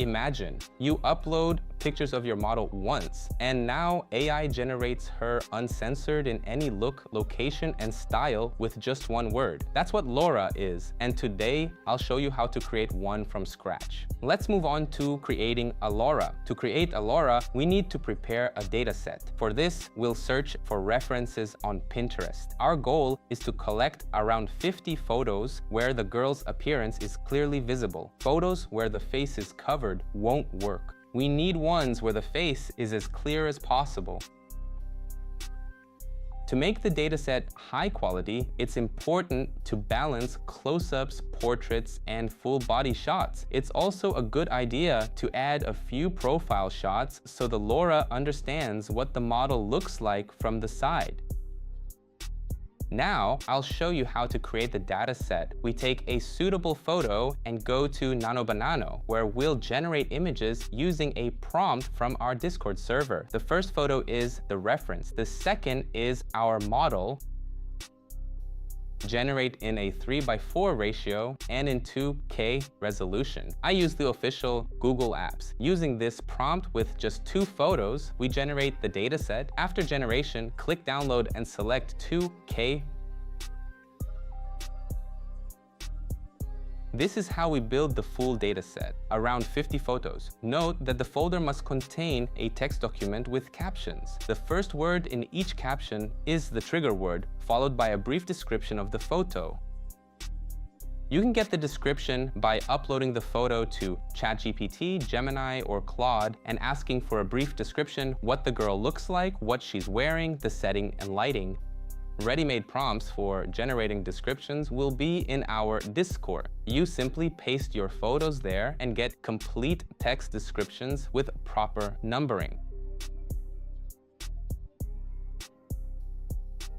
Imagine you upload pictures of your model once, and now AI generates her uncensored in any look, location, and style with just one word. That's what LoRA is, and today I'll show you how to create one from scratch. Let's move on to creating a LoRA. To create a LoRA, we need to prepare a dataset. For this, we'll search for references on Pinterest. Our goal is to collect around 50 photos where the girl's appearance is clearly visible. Photos where the face is covered won't work. We need ones where the face is as clear as possible. To make the dataset high quality, it's important to balance close-ups, portraits, and full body shots. It's also a good idea to add a few profile shots so the LoRA understands what the model looks like from the side. Now, I'll show you how to create the dataset. We take a suitable photo and go to NanoBanano, where we'll generate images using a prompt from our Discord server. The first photo is the reference. The second is our model. Generate in a 3:4 ratio and in 2K resolution. I use the official Google apps. Using this prompt with just 2 photos, we generate the dataset. After generation, click download and select 2K. This is how we build the full dataset, around 50 photos. Note that the folder must contain a text document with captions. The first word in each caption is the trigger word, followed by a brief description of the photo. You can get the description by uploading the photo to ChatGPT, Gemini, or Claude and asking for a brief description, what the girl looks like, what she's wearing, the setting and lighting. Ready-made prompts for generating descriptions will be in our Discord. You simply paste your photos there and get complete text descriptions with proper numbering.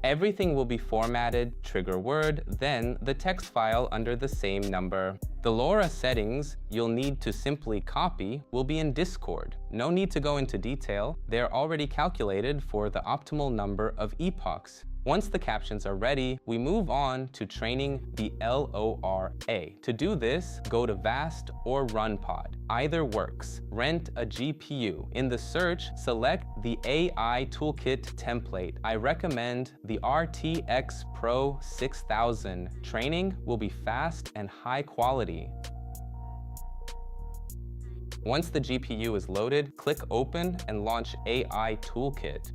Everything will be formatted, trigger word, then the text file under the same number. The LoRA settings you'll need to simply copy will be in Discord. No need to go into detail. They're already calculated for the optimal number of epochs. Once the captions are ready, we move on to training the LoRA. To do this, go to VAST or RunPod. Either works. Rent a GPU. In the search, select the AI Toolkit template. I recommend the RTX Pro 6000. Training will be fast and high quality. Once the GPU is loaded, click Open and launch AI Toolkit.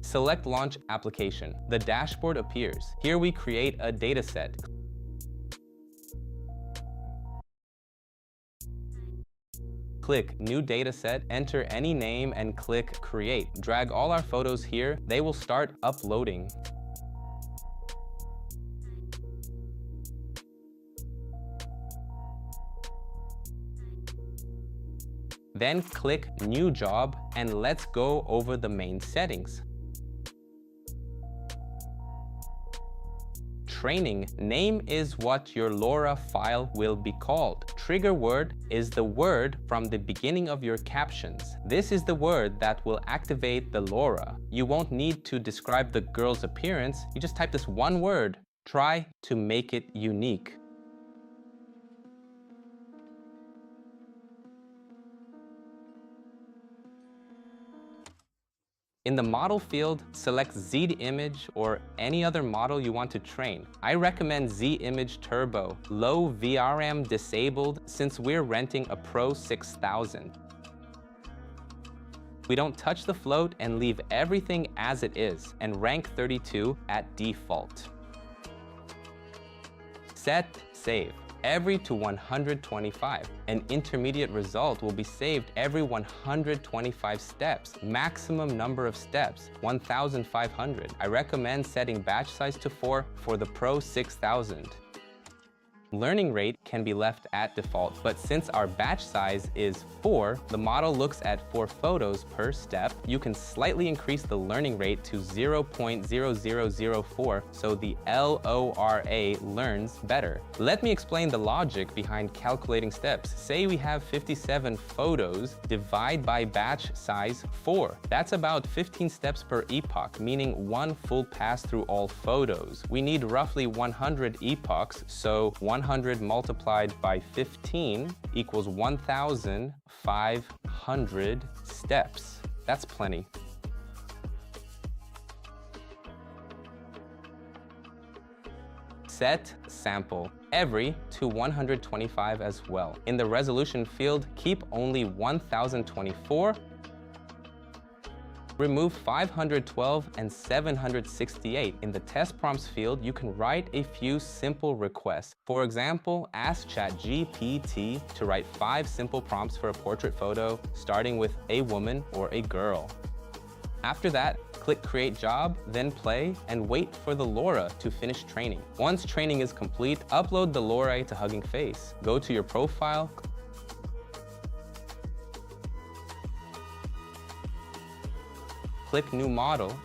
Select Launch Application. The dashboard appears. Here we create a dataset. Click New Dataset, enter any name and click Create. Drag all our photos here. They will start uploading. Then click New Job and let's go over the main settings. Training. Name is what your LoRA file will be called. Trigger word is the word from the beginning of your captions. This is the word that will activate the LoRA. You won't need to describe the girl's appearance. You just type this one word. Try to make it unique. In the model field, select Z image or any other model you want to train. I recommend Z Image Turbo, low VRM disabled since we're renting a Pro 6000. We don't touch the float and leave everything as it is, and rank 32 at default. Set Save. Every to 125. An intermediate result will be saved every 125 steps. Maximum number of steps, 1,500. I recommend setting batch size to 4 for the Pro 6000. Learning rate can be left at default, but since our batch size is 4, the model looks at 4 photos per step. You can slightly increase the learning rate to 0.0004 so the LoRA learns better. Let me explain the logic behind calculating steps. Say we have 57 photos, divide by batch size 4. That's about 15 steps per epoch, meaning one full pass through all photos. We need roughly 100 epochs, so 100 multiplied by 15 equals 1,500 steps. That's plenty. Set sample every to 125 as well. In the resolution field, keep only 1024. Remove 512 and 768. In the test prompts field, you can write a few simple requests. For example, ask ChatGPT to write 5 simple prompts for a portrait photo, starting with a woman or a girl. After that, click Create Job, then Play, and wait for the LoRA to finish training. Once training is complete, upload the LoRA to Hugging Face. Go to your profile, click New Model,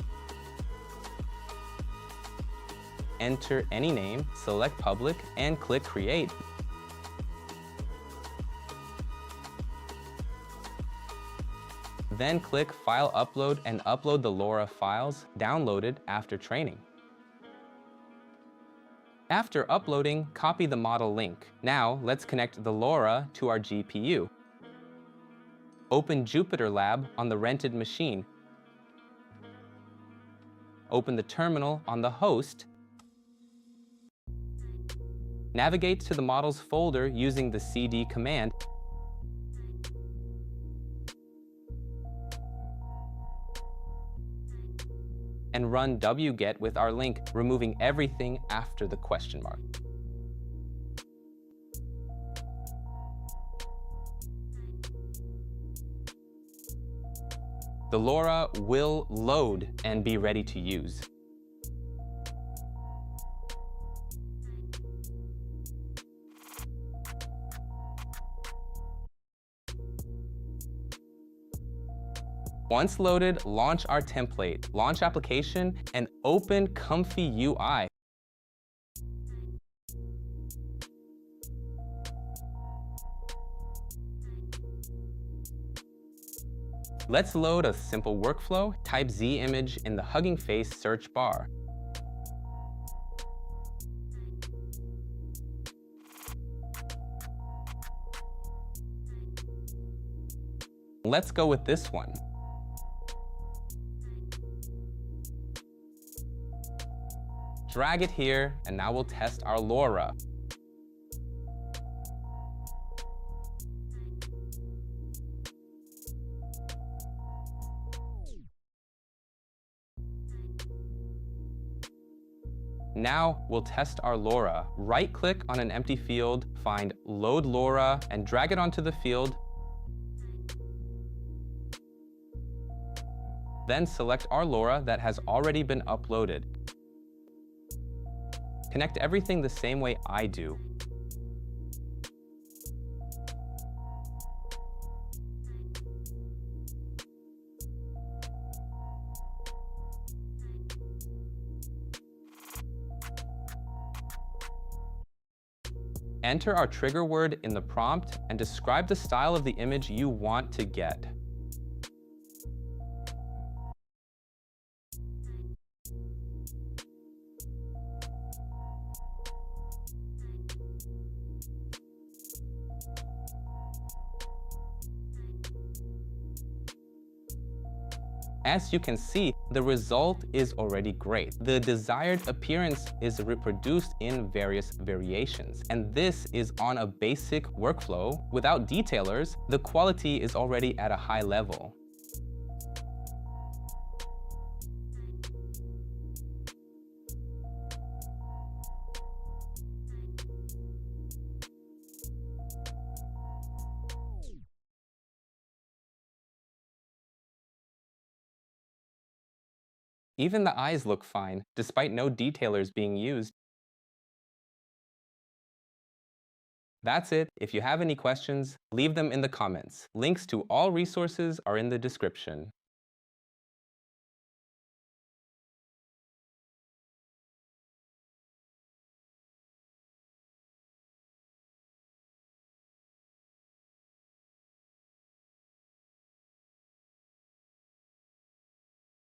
enter any name, select Public, and click Create. Then click File Upload and upload the LoRA files downloaded after training. After uploading, copy the model link. Now, let's connect the LoRA to our GPU. Open Jupyter Lab on the rented machine. Open the terminal on the host. Navigate to the model's folder using the cd command. And run wget with our link, removing everything after the question mark. The LoRA will load and be ready to use. Once loaded, launch our template, launch application, and open Comfy UI. Let's load a simple workflow. Type Z image in the Hugging Face search bar. Let's go with this one. Drag it here, and now we'll test our LoRA. Now we'll test our LoRA. Right-click on an empty field, find Load LoRA, and drag it onto the field. Then select our LoRA that has already been uploaded. Connect everything the same way I do. Enter our trigger word in the prompt and describe the style of the image you want to get. As you can see, the result is already great. The desired appearance is reproduced in various variations, and this is on a basic workflow. Without detailers, the quality is already at a high level. Even the eyes look fine, despite no detailers being used. That's it. If you have any questions, leave them in the comments. Links to all resources are in the description.